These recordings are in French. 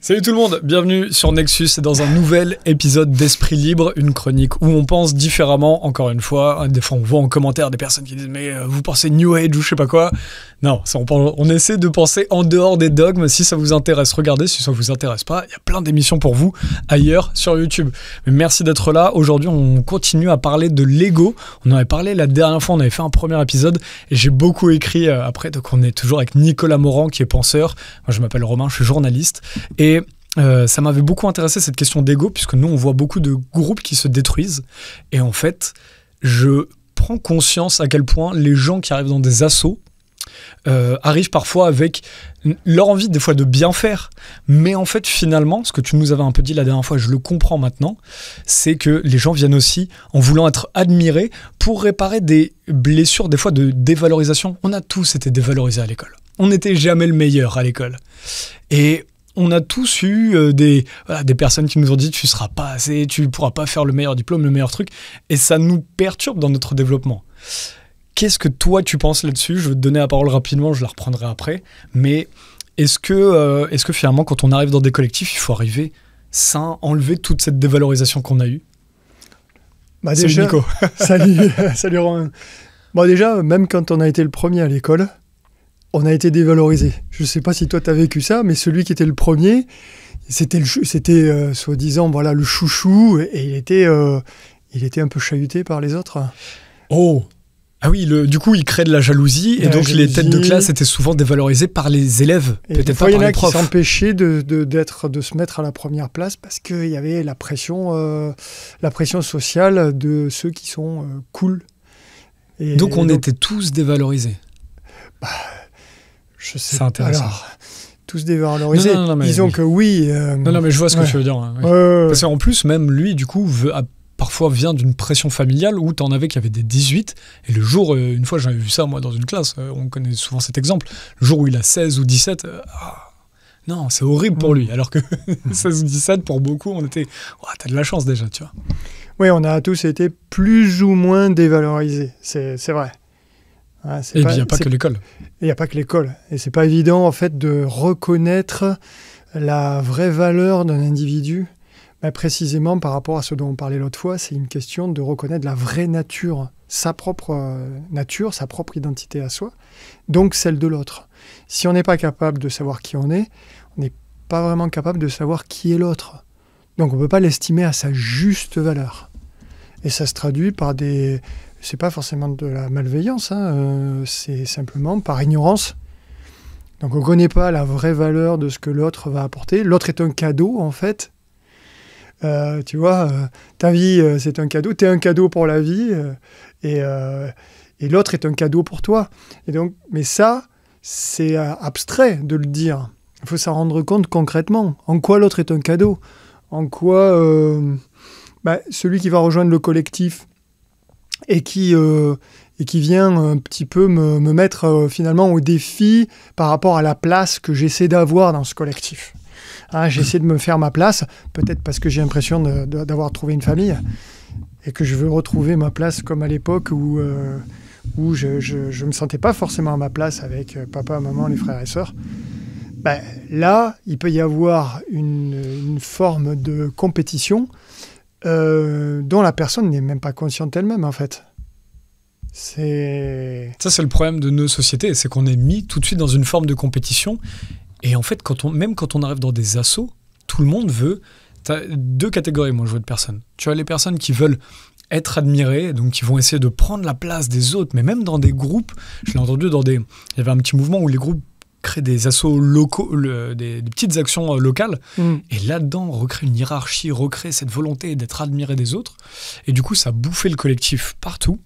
Salut tout le monde, bienvenue sur Nexus et dans un nouvel épisode d'Esprit Libre, une chronique où on pense différemment, encore une fois. Des fois on voit en commentaire des personnes qui disent mais vous pensez New Age ou je sais pas quoi. Non, on essaie de penser en dehors des dogmes. Si ça vous intéresse, regardez. Si ça vous intéresse pas, il y a plein d'émissions pour vous ailleurs sur YouTube. Mais merci d'être là. Aujourd'hui on continue à parler de l'ego. On en avait parlé la dernière fois, on avait fait un premier épisode et j'ai beaucoup écrit après. Donc on est toujours avec Nicolas Morand qui est penseur. Moi je m'appelle Romain, je suis journaliste. Et ça m'avait beaucoup intéressé cette question d'ego, puisque nous on voit beaucoup de groupes qui se détruisent. Et en fait, je prends conscience à quel point les gens qui arrivent dans des assos arrivent parfois avec leur envie des fois de bien faire. Mais en fait finalement, ce que tu nous avais un peu dit la dernière fois, je le comprends maintenant, c'est que les gens viennent aussi en voulant être admirés pour réparer des blessures des fois de dévalorisation. On a tous été dévalorisés à l'école. On n'était jamais le meilleur à l'école. Et on a tous eu des personnes qui nous ont dit « tu seras pas assez, tu pourras pas faire le meilleur diplôme, le meilleur truc ». Et ça nous perturbe dans notre développement. Qu'est-ce que toi tu penses là-dessus ? Je vais te donner la parole rapidement, je la reprendrai après. Mais est-ce que finalement quand on arrive dans des collectifs, il faut arriver sans enlever toute cette dévalorisation qu'on a eue ? Salut Nico. Salut Romain. Déjà, même quand on a été le premier à l'école, on a été dévalorisé. Je ne sais pas si toi tu as vécu ça, mais celui qui était le premier, c'était soi-disant le chouchou, et il était un peu chahuté par les autres. Oh. Ah oui, du coup il crée de la jalousie, et donc les têtes de classe étaient souvent dévalorisées par les élèves, et peut-être pas par les profs. Il y en a qui s'empêchaient de se mettre à la première place parce qu'il y avait la pression sociale de ceux qui sont cool. Donc on était tous dévalorisés. Je sais. C'est intéressant. Alors, tous dévalorisés. Disons que oui. Non, mais je vois ce que tu veux dire. Hein, oui. Parce qu'en plus, même lui, du coup, parfois vient d'une pression familiale où t'en avais qui avaient des 18. Et le jour, une fois, j'avais vu ça, moi, dans une classe, on connaît souvent cet exemple. Le jour où il a 16 ou 17, non, c'est horrible pour lui. Alors que 16 ou 17, pour beaucoup, on était... t'as de la chance déjà, tu vois. Oui, on a tous été plus ou moins dévalorisés. C'est vrai. Et puis il n'y a pas que l'école. Il n'y a pas que l'école. Et c'est pas évident en fait de reconnaître la vraie valeur d'un individu. Précisément par rapport à ce dont on parlait l'autre fois, c'est une question de reconnaître la vraie nature, sa propre nature, sa propre identité à soi, donc celle de l'autre. Si on n'est pas capable de savoir qui on n'est pas vraiment capable de savoir qui est l'autre. Donc on ne peut pas l'estimer à sa juste valeur. Et ça se traduit par des... C'est pas forcément de la malveillance, c'est simplement par ignorance. Donc on ne connaît pas la vraie valeur de ce que l'autre va apporter. L'autre est un cadeau, en fait. Tu vois, ta vie, c'est un cadeau. Tu es un cadeau pour la vie, et l'autre est un cadeau pour toi. Et donc, mais ça, c'est abstrait de le dire. Il faut s'en rendre compte concrètement. En quoi l'autre est un cadeau ? En quoi celui qui va rejoindre le collectif et qui vient un petit peu me mettre finalement au défi par rapport à la place que j'essaie d'avoir dans ce collectif. J'essaie de me faire ma place, peut-être parce que j'ai l'impression d'avoir trouvé une famille et que je veux retrouver ma place comme à l'époque où je ne me sentais pas forcément à ma place avec papa, maman, les frères et sœurs. Là, il peut y avoir une forme de compétition dont la personne n'est même pas consciente elle-même, en fait. Ça, c'est le problème de nos sociétés, c'est qu'on est mis tout de suite dans une forme de compétition. Et en fait, même quand on arrive dans des assos, tout le monde veut... T'as deux catégories, moi, je vois de personnes. Tu as les personnes qui veulent être admirées, donc qui vont essayer de prendre la place des autres, mais même dans des groupes, je l'ai entendu il y avait un petit mouvement où les groupes créent des assos locaux, des petites actions locales, et là-dedans, recréer une hiérarchie, recréer cette volonté d'être admiré des autres, et du coup, ça bouffait le collectif partout,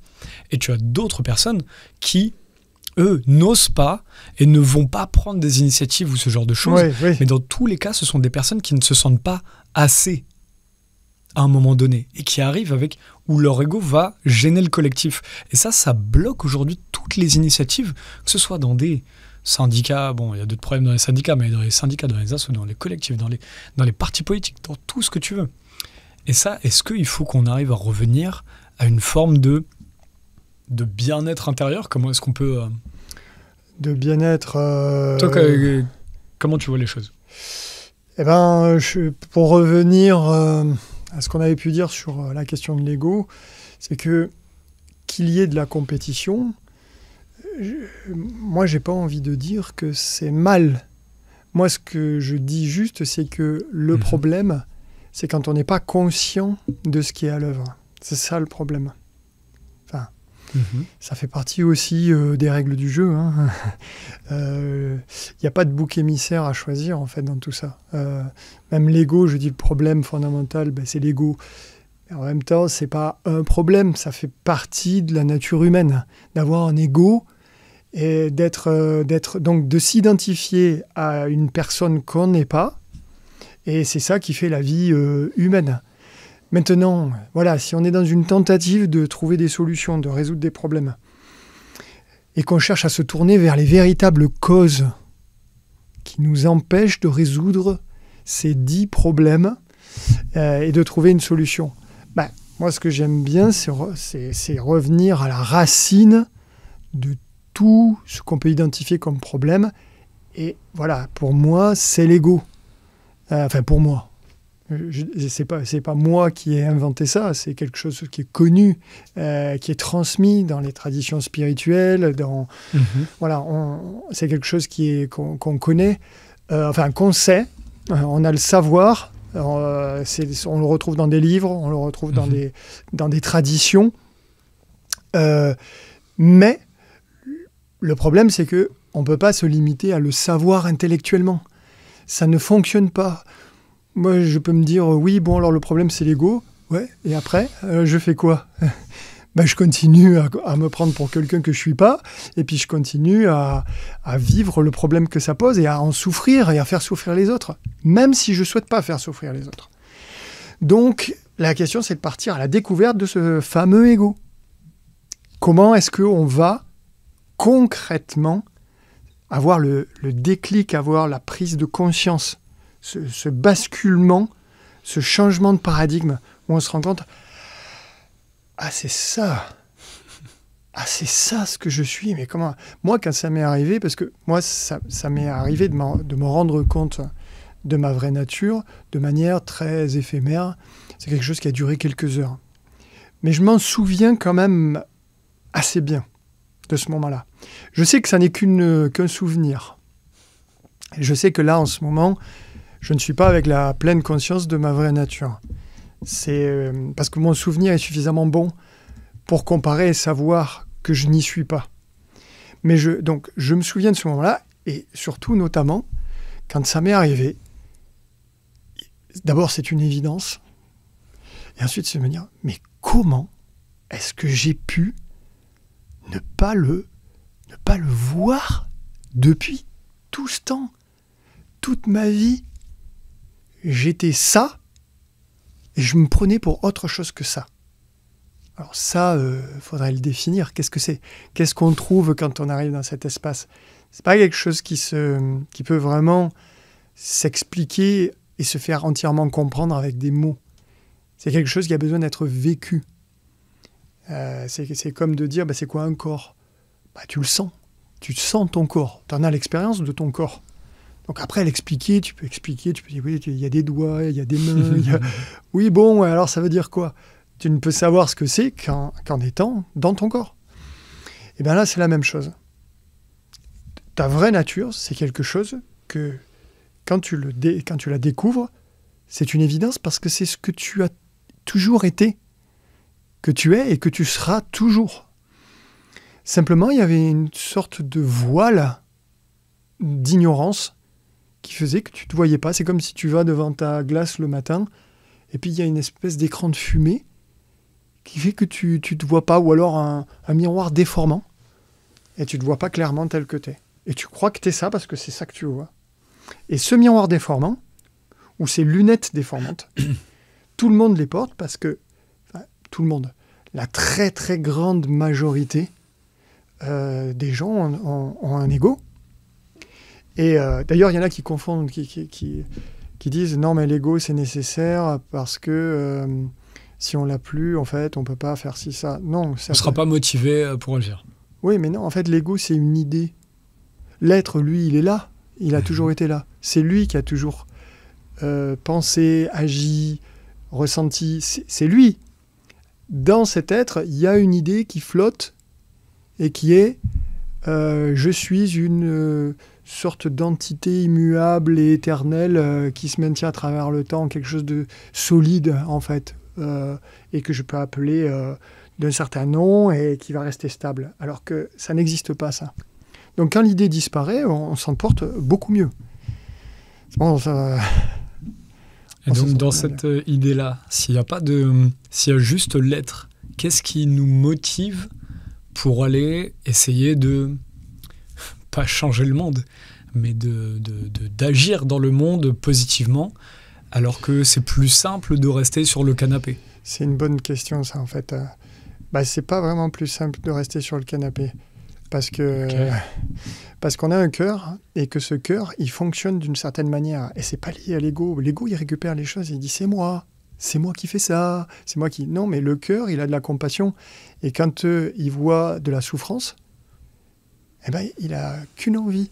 et tu as d'autres personnes qui, eux, n'osent pas et ne vont pas prendre des initiatives ou ce genre de choses, mais dans tous les cas, ce sont des personnes qui ne se sentent pas assez à un moment donné, et qui arrivent où leur ego va gêner le collectif. Et ça bloque aujourd'hui toutes les initiatives, que ce soit dans des syndicats, il y a d'autres problèmes dans les syndicats, mais dans les syndicats, dans les assos, dans les collectifs, dans les partis politiques, dans tout ce que tu veux. Et ça, est-ce qu'il faut qu'on arrive à revenir à une forme de bien-être intérieur ? Comment est-ce qu'on peut... De bien-être... Toi, comment tu vois les choses ? Eh ben, pour revenir à ce qu'on avait pu dire sur la question de l'ego, c'est que qu'il y ait de la compétition, moi, j'ai pas envie de dire que c'est mal. Moi, ce que je dis juste, c'est que le problème, c'est quand on n'est pas conscient de ce qui est à l'œuvre. C'est ça le problème. Enfin, ça fait partie aussi des règles du jeu. Il n'y a pas de bouc émissaire à choisir, en fait, dans tout ça. Même l'ego, je dis le problème fondamental, c'est l'ego. En même temps, c'est pas un problème, ça fait partie de la nature humaine, d'avoir un ego et donc de s'identifier à une personne qu'on n'est pas, et c'est ça qui fait la vie humaine. Maintenant, voilà, si on est dans une tentative de trouver des solutions, de résoudre des problèmes, et qu'on cherche à se tourner vers les véritables causes qui nous empêchent de résoudre ces 10 problèmes et de trouver une solution. Moi, ce que j'aime bien, c'est revenir à la racine de tout ce qu'on peut identifier comme problème. Et voilà, pour moi, c'est l'ego. Enfin, pour moi. C'est pas moi qui ai inventé ça, c'est quelque chose qui est connu, qui est transmis dans les traditions spirituelles. Voilà, c'est quelque chose qu'on connaît, qu'on sait. On a le savoir. On le retrouve dans des livres, on le retrouve dans des traditions. Mais le problème, c'est qu'on ne peut pas se limiter à le savoir intellectuellement. Ça ne fonctionne pas. Moi, je peux me dire, oui, bon, alors le problème, c'est l'ego. Ouais, et après, je fais quoi ? Je continue à me prendre pour quelqu'un que je ne suis pas, et puis je continue à vivre le problème que ça pose, et à en souffrir, et à faire souffrir les autres, même si je ne souhaite pas faire souffrir les autres. Donc, la question, c'est de partir à la découverte de ce fameux ego. Comment est-ce qu'on va concrètement avoir le déclic, avoir la prise de conscience, ce basculement, ce changement de paradigme, où on se rend compte... Ah, c'est ça. Ah, c'est ça ce que je suis. Mais comment ? Moi, quand ça m'est arrivé, parce que moi, ça m'est arrivé de me rendre compte de ma vraie nature de manière très éphémère. C'est quelque chose qui a duré quelques heures. Mais je m'en souviens quand même assez bien de ce moment-là. Je sais que ça n'est qu'un souvenir. Et je sais que là, en ce moment, je ne suis pas avec la pleine conscience de ma vraie nature. C'est parce que mon souvenir est suffisamment bon pour comparer et savoir que je n'y suis pas. Mais donc, je me souviens de ce moment-là, et surtout, notamment, quand ça m'est arrivé, d'abord, c'est une évidence, et ensuite, c'est de me dire, mais comment est-ce que j'ai pu ne pas le voir depuis tout ce temps, toute ma vie? J'étais ça, et je me prenais pour autre chose que ça. Alors ça, faudrait le définir. Qu'est-ce que c'est ? Qu'est-ce qu'on trouve quand on arrive dans cet espace ? C'est pas quelque chose qui peut vraiment s'expliquer et se faire entièrement comprendre avec des mots. C'est quelque chose qui a besoin d'être vécu. C'est comme de dire, c'est quoi un corps ? Tu le sens. Tu sens ton corps. Tu en as l'expérience de ton corps. Donc après, l'expliquer, tu peux dire, oui, il y a des doigts, il y a des mains. Oui, bon, alors ça veut dire quoi ? Tu ne peux savoir ce que c'est qu'en étant dans ton corps. Et bien là, c'est la même chose. Ta vraie nature, c'est quelque chose que, quand tu la découvres, c'est une évidence parce que c'est ce que tu as toujours été, que tu es et que tu seras toujours. Simplement, il y avait une sorte de voile d'ignorance qui faisait que tu ne te voyais pas. C'est comme si tu vas devant ta glace le matin, et puis il y a une espèce d'écran de fumée qui fait que tu ne te vois pas, ou alors un miroir déformant, et tu ne te vois pas clairement tel que tu es. Et tu crois que tu es ça parce que c'est ça que tu vois. Et ce miroir déformant, ou ces lunettes déformantes, tout le monde les porte parce que, tout le monde, la très très grande majorité des gens ont un ego. Et d'ailleurs, il y en a qui confondent, qui disent « Non, mais l'ego, c'est nécessaire parce que si on l'a plus, en fait, on ne peut pas faire ci, ça. » Non. On ne sera pas motivé pour agir. Oui, mais non, en fait, l'ego, c'est une idée. L'être, lui, il est là. Il a toujours été là. C'est lui qui a toujours pensé, agi, ressenti, c'est lui. Dans cet être, il y a une idée qui flotte et qui est je suis une sorte d'entité immuable et éternelle qui se maintient à travers le temps, quelque chose de solide en fait, et que je peux appeler d'un certain nom et qui va rester stable. Alors que ça n'existe pas, ça. Donc quand l'idée disparaît, on s'en porte beaucoup mieux. Bon, et donc dans cette idée-là, s'il y a juste l'être, qu'est-ce qui nous motive pour aller essayer de, pas changer le monde, mais d'agir dans le monde positivement, alors que c'est plus simple de rester sur le canapé? C'est une bonne question, ça, en fait. C'est pas vraiment plus simple de rester sur le canapé. Parce qu'on a un cœur, et que ce cœur, il fonctionne d'une certaine manière. Et c'est pas lié à l'ego. L'ego, il récupère les choses, il dit « c'est moi qui fais ça, c'est moi qui... » Non, mais le cœur, il a de la compassion. Et quand il voit de la souffrance, il a qu'une envie,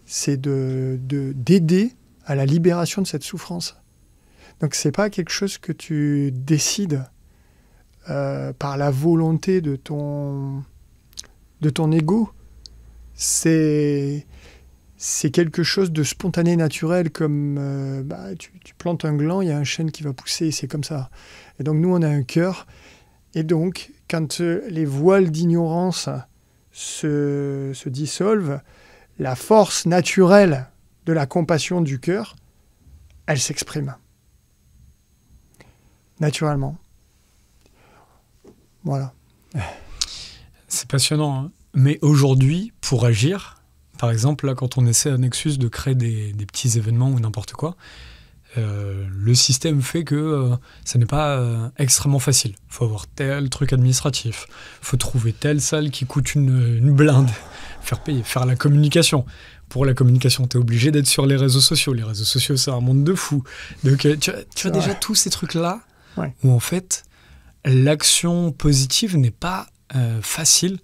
c'est d'aider à la libération de cette souffrance. Donc c'est pas quelque chose que tu décides par la volonté de ton ego. C'est quelque chose de spontané, naturel, comme tu plantes un gland, il y a un chêne qui va pousser, c'est comme ça. Et donc nous, on a un cœur, et donc quand les voiles d'ignorance se dissolvent, la force naturelle de la compassion du cœur, elle s'exprime. Naturellement. Voilà. C'est passionnant, hein. Mais aujourd'hui, pour agir, par exemple, là, quand on essaie à Nexus de créer des petits événements ou n'importe quoi, le système fait que ça n'est pas extrêmement facile. Il faut avoir tel truc administratif, il faut trouver telle salle qui coûte une blinde, faire payer, faire la communication. Pour la communication, tu es obligé d'être sur les réseaux sociaux. Les réseaux sociaux, c'est un monde de fous. Donc, tu as déjà tous ces trucs-là, ouais, où en fait, l'action positive n'est pas facile.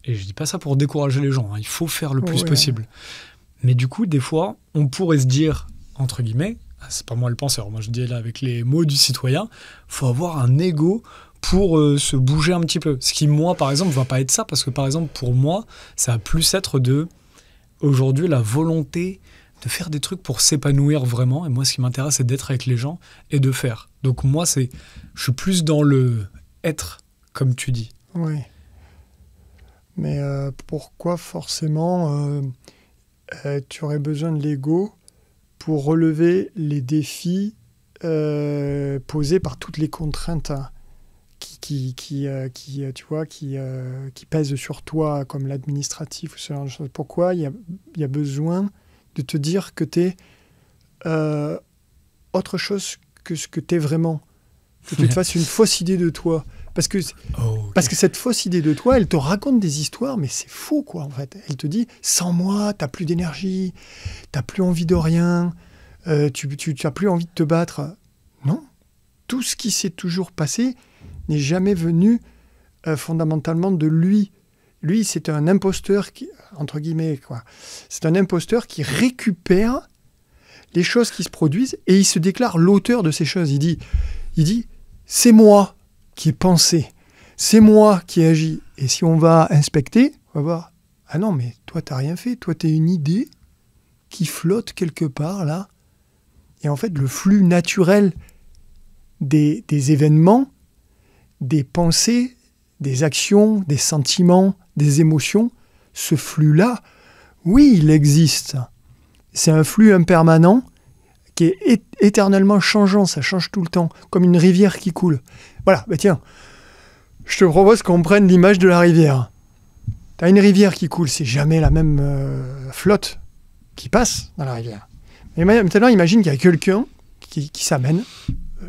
Et je dis pas ça pour décourager les gens, hein. Il faut faire le plus possible. Mais du coup, des fois, on pourrait se dire, entre guillemets, c'est pas moi le penseur, moi je dis là avec les mots du citoyen, faut avoir un ego pour se bouger un petit peu. Ce qui, moi, par exemple, va pas être ça, parce que, par exemple, pour moi, ça va plus être aujourd'hui, la volonté de faire des trucs pour s'épanouir vraiment. Et moi, ce qui m'intéresse, c'est d'être avec les gens et de faire. Donc moi, je suis plus dans le être, comme tu dis. Oui. Mais pourquoi forcément tu aurais besoin de l'ego pour relever les défis posés par toutes les contraintes qui pèsent sur toi, comme l'administratif ou ce genre de choses? Pourquoi il y a besoin de te dire que tu es autre chose que ce que tu es vraiment? Que tu te fasses une fausse idée de toi. Parce que cette fausse idée de toi, elle te raconte des histoires, mais c'est faux, quoi, en fait. Elle te dit, sans moi, t'as plus d'énergie, t'as plus envie de rien, tu n'as plus envie de te battre. Non. Tout ce qui s'est toujours passé n'est jamais venu fondamentalement de lui. Lui, c'est un imposteur, entre guillemets, quoi. C'est un imposteur qui récupère les choses qui se produisent et il se déclare l'auteur de ces choses. Il dit, c'est moi qui ai pensé, c'est moi qui ai agi. Et si on va inspecter, on va voir, ah non, mais toi, t'as rien fait. Toi, t'es une idée qui flotte quelque part, là. Et en fait, le flux naturel des événements, des pensées, des actions, des sentiments, des émotions, ce flux-là, oui, il existe. C'est un flux impermanent qui est éternellement changeant, ça change tout le temps, comme une rivière qui coule. Voilà, tiens, je te propose qu'on prenne l'image de la rivière. Tu as une rivière qui coule, c'est jamais la même flotte qui passe dans la rivière. Mais maintenant, imagine qu'il y a quelqu'un qui s'amène,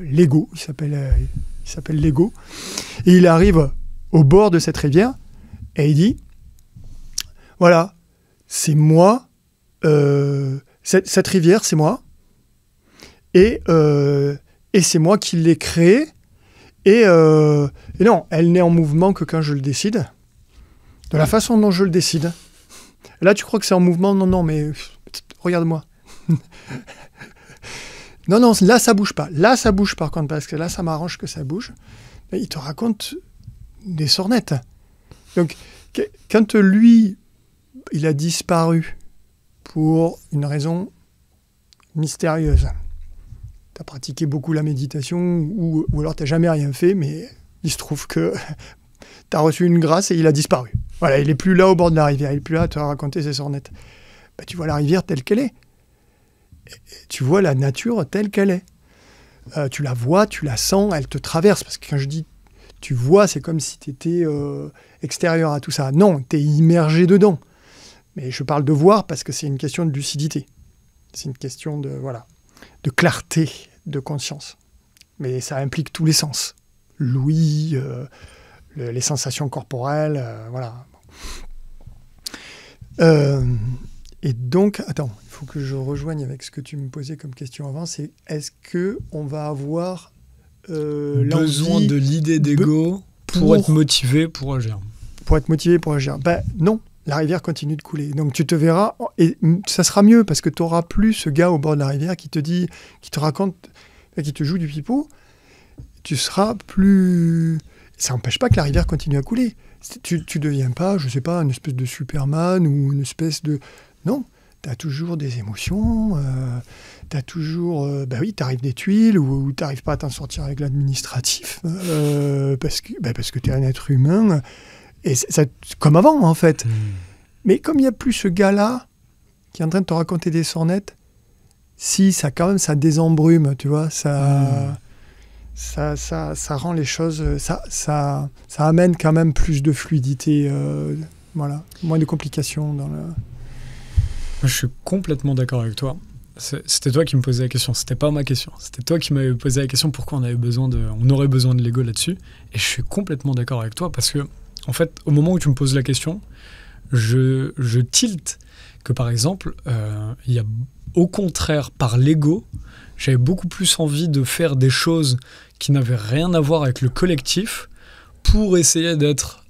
l'ego, il s'appelle l'ego, et il arrive au bord de cette rivière, et il dit, voilà, c'est moi, cette rivière, c'est moi, et c'est moi qui l'ai créée, et non, elle n'est en mouvement que quand je le décide, de la façon dont je le décide. Là, tu crois que c'est en mouvement? Non, mais regarde-moi. Non, non, là, ça bouge pas. Là, ça bouge par contre, parce que là, ça m'arrange que ça bouge. Mais il te raconte des sornettes. Donc, quand lui, il a disparu pour une raison mystérieuse, tu as pratiqué beaucoup la méditation ou alors tu n'as jamais rien fait, mais il se trouve que tu as reçu une grâce et il a disparu. Voilà, il n'est plus là au bord de la rivière, il n'est plus là à te raconter ses sornettes. Bah, tu vois la rivière telle qu'elle est. Et tu vois la nature telle qu'elle est. Tu la vois, tu la sens, elle te traverse. Parce que quand je dis tu vois, c'est comme si tu étais extérieur à tout ça. Non, tu es immergé dedans. Mais je parle de voir parce que c'est une question de lucidité. C'est une question de clarté, de conscience. Mais ça implique tous les sens. L'ouïe, les sensations corporelles, voilà. Et donc, attends, il faut que je rejoigne avec ce que tu me posais comme question avant, c'est est-ce qu'on va avoir besoin de l'idée d'ego pour être motivé pour agir? Pour être motivé pour agir. Ben non, la rivière continue de couler. Donc tu te verras, et ça sera mieux parce que tu n'auras plus ce gars au bord de la rivière qui te dit, qui te raconte, qui te joue du pipeau. Tu seras plus... Ça n'empêche pas que la rivière continue à couler. Tu ne deviens pas, je ne sais pas, une espèce de Superman ou une espèce de... Non, tu as toujours des émotions, tu as toujours... ben oui, tu arrives des tuiles ou tu n'arrives pas à t'en sortir avec l'administratif parce que tu es un être humain. Et ça, comme avant, en fait. Mais comme il n'y a plus ce gars-là qui est en train de te raconter des sornettes, si, ça quand même, ça désembrume, tu vois, ça rend les choses... Ça amène quand même plus de fluidité, voilà, moins de complications dans le... Je suis complètement d'accord avec toi. C'était toi qui me posais la question, c'était pas ma question. C'était toi qui m'avais posé la question pourquoi on aurait besoin de l'ego là-dessus. Et je suis complètement d'accord avec toi parce que, en fait, au moment où tu me poses la question, je tilte que, par exemple, il y a, au contraire, par l'ego, j'avais beaucoup plus envie de faire des choses qui n'avaient rien à voir avec le collectif pour essayer d'être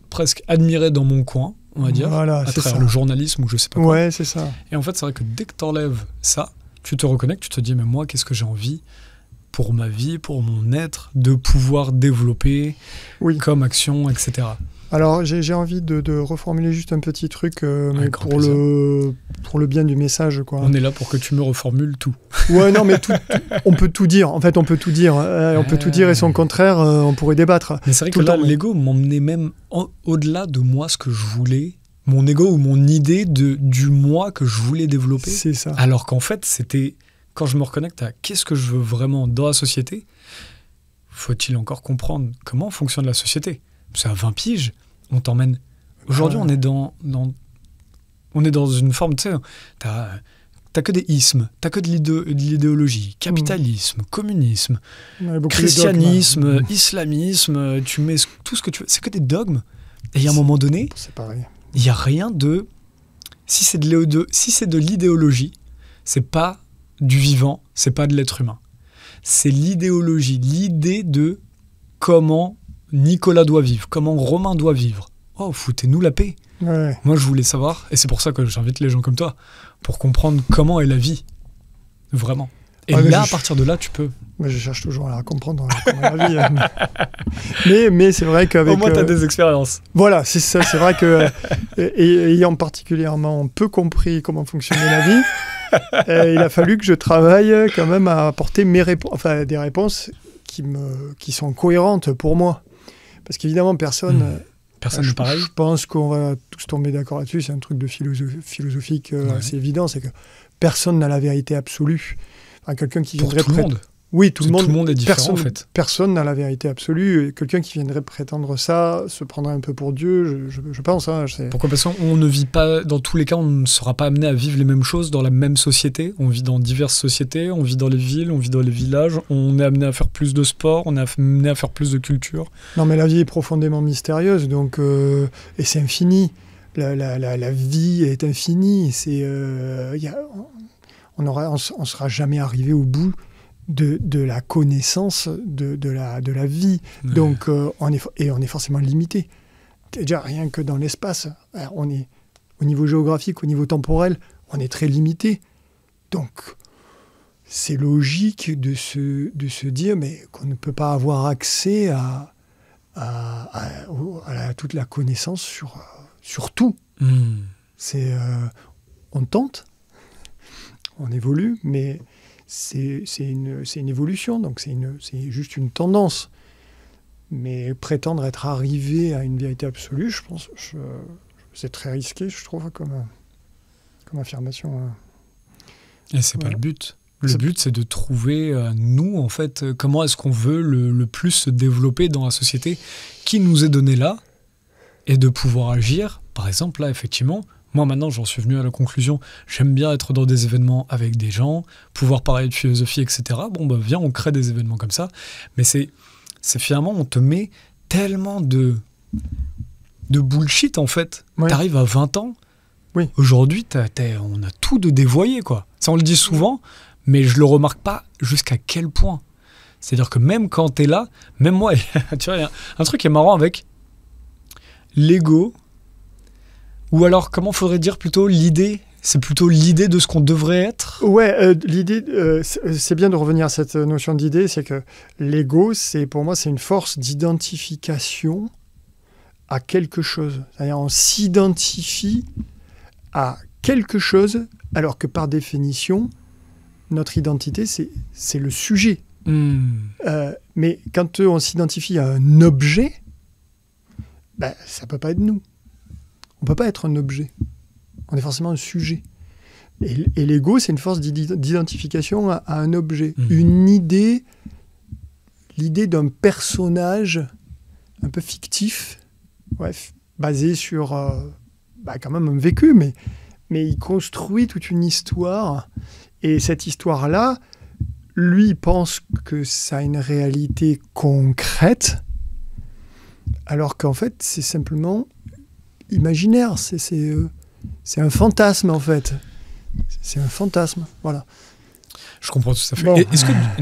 presque admiré dans mon coin, on va dire, voilà, à travers le journalisme ou je sais pas quoi. Ouais, c'est ça. Et en fait, c'est vrai que dès que tu enlèves ça, tu te reconnectes, tu te dis, mais moi, qu'est-ce que j'ai envie pour ma vie, pour mon être, de pouvoir développer comme action, etc. Alors, j'ai envie de reformuler juste un petit truc, mais pour le bien du message, quoi. On est là pour que tu me reformules tout. Ouais, non, mais on peut tout dire. En fait, on peut tout dire. On peut tout dire et son contraire, on pourrait débattre. Mais c'est vrai que là, l'ego m'emmenait même au-delà de moi, ce que je voulais, mon ego ou mon idée du moi que je voulais développer. C'est ça. Alors qu'en fait, c'était, quand je me reconnecte à qu'est-ce que je veux vraiment dans la société, faut-il encore comprendre comment fonctionne la société. C'est à 20 piges, on t'emmène. Aujourd'hui, on est dans une forme, tu sais, t'as que des ismes, t'as que de l'idéologie, capitalisme, communisme, christianisme, islamisme, tu mets tout ce que tu veux, c'est que des dogmes. Et il y a un moment donné, c'est pareil. Il n'y a rien de... Si c'est de l'idéologie, c'est pas du vivant, c'est pas de l'être humain. C'est l'idéologie, l'idée de comment Nicolas doit vivre, comment Romain doit vivre. Oh, foutez-nous la paix. Ouais. Moi, je voulais savoir, et c'est pour ça que j'invite les gens comme toi, pour comprendre comment est la vie, vraiment. Et là, à partir de là, tu peux... Mais je cherche toujours à comprendre comment est la vie. Mais c'est vrai qu'avec... Au moins, tu as des expériences. Voilà, c'est ça. C'est vrai que, ayant particulièrement peu compris comment fonctionnait la vie, il a fallu que je travaille quand même à apporter des réponses qui sont cohérentes pour moi. Parce qu'évidemment, personne n'est pareil. Je pense qu'on va tous tomber d'accord là-dessus. C'est un truc de philosophique assez évident. C'est que personne n'a la vérité absolue. Enfin, quelqu'un qui viendrait tout le monde. Oui, tout le monde est différent en fait. Personne n'a la vérité absolue. Et quelqu'un qui viendrait prétendre ça se prendrait un peu pour Dieu, je pense. Hein, Pourquoi ? Parce qu'on ne vit pas, dans tous les cas, on ne sera pas amené à vivre les mêmes choses dans la même société. On vit dans diverses sociétés, on vit dans les villes, on vit dans les villages, on est amené à faire plus de sport, on est amené à faire plus de culture. Non, mais la vie est profondément mystérieuse, donc, et c'est infini. La vie est infinie. On ne sera jamais arrivé au bout de la connaissance de la vie. Ouais. Donc, on est forcément limité. Déjà, rien que dans l'espace, on est, au niveau géographique, au niveau temporel, on est très limité. Donc, c'est logique de se dire mais qu'on ne peut pas avoir accès à toute la connaissance sur tout. C'est, on tente, on évolue, mais c'est une évolution, donc c'est juste une tendance. Mais prétendre être arrivé à une vérité absolue, je pense, c'est très risqué, je trouve, comme affirmation. Et c'est pas le but. Le but, c'est de trouver, nous, en fait, comment est-ce qu'on veut le plus se développer dans la société qui nous est donnée là, et de pouvoir agir. Par exemple, là, effectivement, moi, maintenant, j'en suis venu à la conclusion, j'aime bien être dans des événements avec des gens, pouvoir parler de philosophie, etc. Bon, bah, viens, on crée des événements comme ça. Mais c'est finalement, on te met tellement de bullshit, en fait. Ouais. T'arrives à 20 ans, oui. Aujourd'hui, on a tout de dévoyé, quoi. Ça, on le dit souvent, mais je le remarque pas jusqu'à quel point. C'est-à-dire que même quand t'es là, même moi, tu vois, il y a un truc qui est marrant avec l'ego, ou alors, comment faudrait dire plutôt l'idée? C'est plutôt l'idée de ce qu'on devrait être? Ouais, l'idée, c'est bien de revenir à cette notion d'idée, c'est que l'ego, pour moi, c'est une force d'identification à quelque chose. C'est-à-dire, on s'identifie à quelque chose, alors que par définition, notre identité, c'est le sujet. Mais quand on s'identifie à un objet, ben, ça ne peut pas être nous. On ne peut pas être un objet. On est forcément un sujet. Et l'ego, c'est une force d'identification à un objet. Une idée, l'idée d'un personnage un peu fictif, basé sur quand même un vécu, mais il construit toute une histoire. Et cette histoire-là, lui pense que ça a une réalité concrète, alors qu'en fait, c'est simplement imaginaire. C'est un fantasme, en fait. C'est un fantasme, voilà. Je comprends tout à fait. Bon.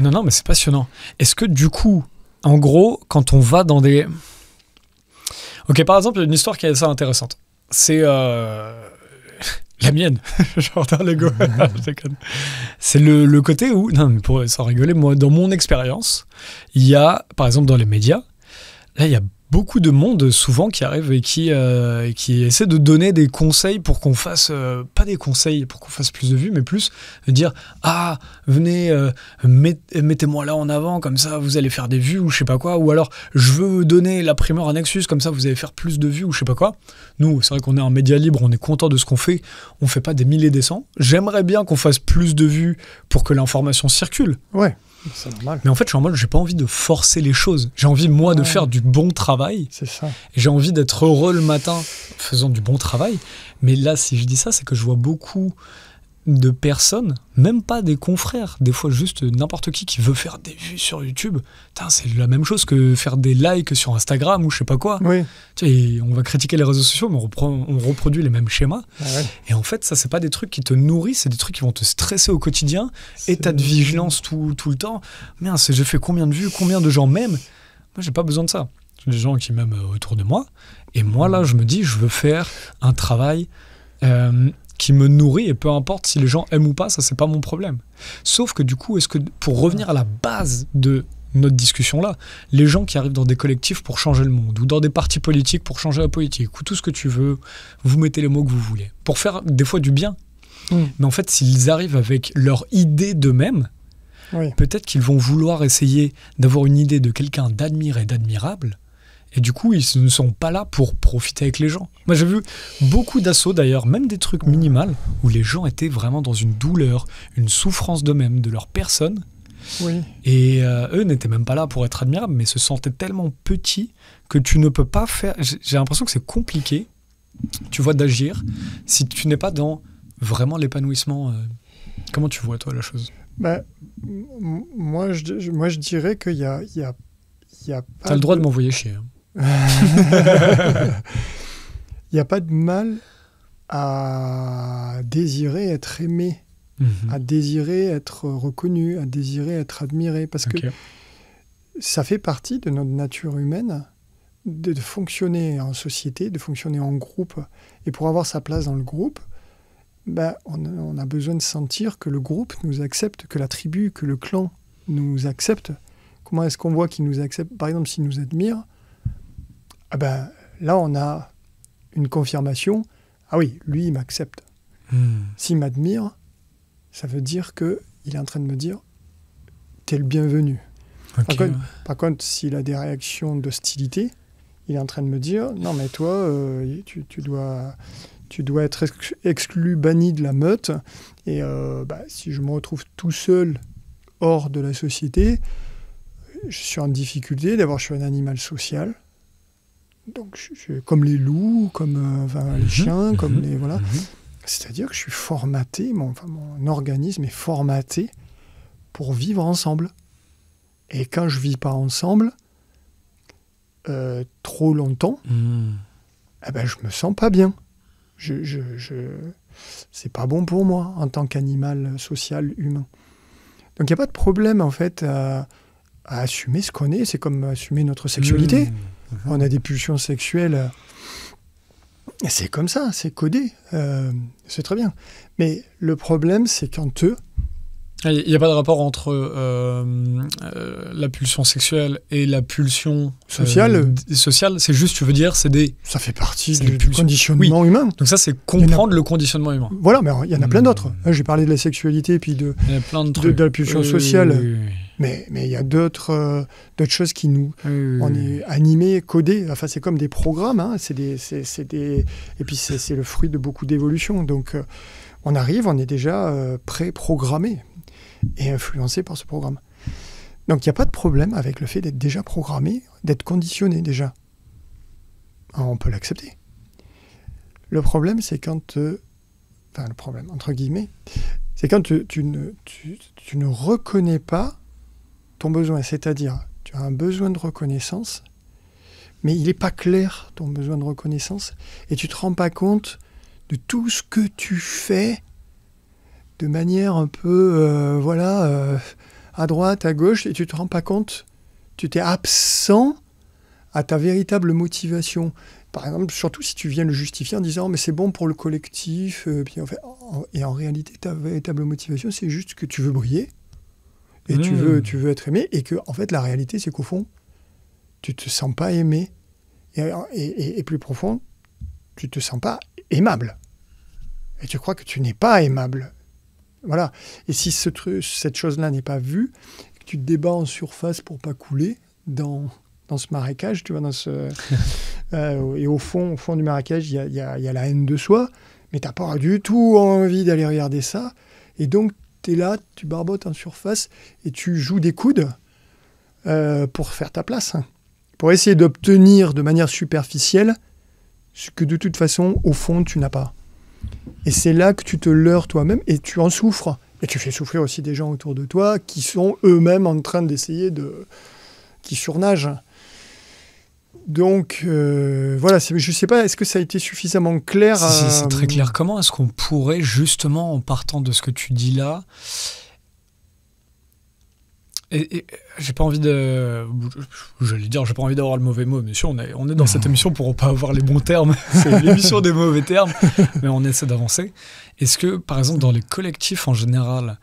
Non, mais c'est passionnant. Est-ce que, du coup, en gros, quand on va dans des... Ok, par exemple, il y a une histoire qui est assez intéressante. C'est la mienne. J'entends l'ego. C'est le côté où... Non, mais pour s'en rigoler, moi, dans mon expérience, il y a, par exemple, dans les médias, là, il y a beaucoup de monde souvent qui arrive et qui essaie de donner des conseils pour qu'on fasse, pas des conseils pour qu'on fasse plus de vues, mais plus de dire « Ah, venez, mettez-moi là en avant, comme ça vous allez faire des vues ou je sais pas quoi », ou alors « Je veux donner la primeur à Nexus, comme ça vous allez faire plus de vues ou je sais pas quoi ». Nous, c'est vrai qu'on est un média libre, on est content de ce qu'on fait, on fait pas des milliers des cents. J'aimerais bien qu'on fasse plus de vues pour que l'information circule. Ouais. C'est normal. Mais en fait, je suis en mode, j'ai pas envie de forcer les choses. J'ai envie, moi, de faire du bon travail. C'est ça. Et j'ai envie d'être heureux le matin faisant du bon travail. Mais là, si je dis ça, c'est que je vois beaucoup de personnes, même pas des confrères, des fois juste n'importe qui veut faire des vues sur YouTube. Putain, c'est la même chose que faire des likes sur Instagram ou je sais pas quoi. Oui. Tu sais, et on va critiquer les réseaux sociaux, mais on reproduit les mêmes schémas. Ouais. Et en fait, ça, c'est pas des trucs qui te nourrissent, c'est des trucs qui vont te stresser au quotidien. État de vigilance tout le temps. Merde, j'ai fait combien de vues, combien de gens m'aiment? Moi, j'ai pas besoin de ça. J'ai des gens qui m'aiment autour de moi. Et moi, là, je me dis, je veux faire un travail qui me nourrit, et peu importe si les gens aiment ou pas, ça, c'est pas mon problème. Sauf que du coup, est-ce que, pour revenir à la base de notre discussion-là, les gens qui arrivent dans des collectifs pour changer le monde, ou dans des partis politiques pour changer la politique, ou tout ce que tu veux, vous mettez les mots que vous voulez, pour faire des fois du bien. Mais en fait, s'ils arrivent avec leur idée d'eux-mêmes, peut-être qu'ils vont vouloir essayer d'avoir une idée de quelqu'un d'admiré, d'admirable, et du coup, ils ne sont pas là pour profiter avec les gens. Moi, j'ai vu beaucoup d'assauts, d'ailleurs, même des trucs minimales, où les gens étaient vraiment dans une douleur, une souffrance d'eux-mêmes, de leur personne. Oui. Et eux n'étaient même pas là pour être admirables, mais se sentaient tellement petits que tu ne peux pas faire... J'ai l'impression que c'est compliqué, tu vois, d'agir, si tu n'es pas dans vraiment l'épanouissement. Comment tu vois, toi, la chose? Moi, je dirais qu'il y a T'as le droit de m'envoyer chier. Il n'y a pas de mal à désirer être aimé, à désirer être reconnu, à désirer être admiré, parce que ça fait partie de notre nature humaine de fonctionner en société, de fonctionner en groupe. Et pour avoir sa place dans le groupe, on a besoin de sentir que le groupe nous accepte, que la tribu, que le clan nous accepte. Comment est-ce qu'on voit qu'ils nous acceptent? Par exemple, s'ils nous admirent, là, on a une confirmation. Ah oui, lui, il m'accepte. S'il m'admire, ça veut dire qu'il est en train de me dire « t'es le bienvenu ». Okay. Par contre, s'il a des réactions d'hostilité, il est en train de me dire « non, mais toi, tu dois être exclu, banni de la meute. Et si je me retrouve tout seul hors de la société, je suis en difficulté. D'abord, je suis un animal social. Donc, comme les loups, comme les chiens, comme les... Voilà. C'est-à-dire que je suis formaté, mon organisme est formaté pour vivre ensemble. Et quand je ne vis pas ensemble, trop longtemps, je me sens pas bien. C'est pas bon pour moi en tant qu'animal social humain. Donc il n'y a pas de problème en fait à assumer ce qu'on est. C'est comme assumer notre sexualité. On a des pulsions sexuelles. C'est comme ça, c'est codé. C'est très bien. Mais le problème, c'est quand il n'y a pas de rapport entre la pulsion sexuelle et la pulsion sociale. C'est juste, tu veux dire, ça fait partie du conditionnement humain. Donc ça, c'est comprendre le conditionnement humain. Voilà, mais il y en a plein d'autres. J'ai parlé de la sexualité et puis de la pulsion sociale. Oui. Mais il y a d'autres choses qui nous... On est animés, codés. Enfin, c'est comme des programmes. Hein. Et puis, c'est le fruit de beaucoup d'évolutions. Donc, on est déjà pré-programmé et influencé par ce programme. Donc, il n'y a pas de problème avec le fait d'être déjà programmé, d'être conditionné déjà. Alors, on peut l'accepter. Le problème, c'est quand... le problème, entre guillemets, c'est quand tu ne reconnais pas ton besoin. C'est-à-dire, tu as un besoin de reconnaissance, mais il n'est pas clair, ton besoin de reconnaissance, et tu ne te rends pas compte de tout ce que tu fais de manière un peu, à droite, à gauche, et tu ne te rends pas compte, tu t'es absent à ta véritable motivation. Par exemple, surtout si tu viens le justifier en disant « mais c'est bon pour le collectif », et en réalité, ta véritable motivation, c'est juste que tu veux briller, et tu veux être aimé, et que, en fait, la réalité, c'est qu'au fond, tu ne te sens pas aimé, et plus profond, tu ne te sens pas aimable. Et tu crois que tu n'es pas aimable. Voilà. Et si cette chose-là n'est pas vue, que tu te débats en surface pour pas couler dans ce marécage, tu vois, et au fond du marécage, il y a la haine de soi, mais tu n'as pas du tout envie d'aller regarder ça. Et donc, tu es là, tu barbotes en surface et tu joues des coudes pour faire ta place, pour essayer d'obtenir de manière superficielle ce que de toute façon, au fond, tu n'as pas. Et c'est là que tu te leurres toi-même et tu en souffres. Et tu fais souffrir aussi des gens autour de toi qui sont eux-mêmes en train d'essayer qui surnagent. Donc, voilà, je ne sais pas, est-ce que ça a été suffisamment clair Si, c'est très clair. Comment est-ce qu'on pourrait, justement, en partant de ce que tu dis là, et j'ai pas envie j'ai pas envie d'avoir le mauvais mot, mais sûr, on est dans cette émission pour pas avoir les bons termes, c'est l'émission des mauvais termes, mais on essaie d'avancer. Est-ce que, par exemple, dans les collectifs en général,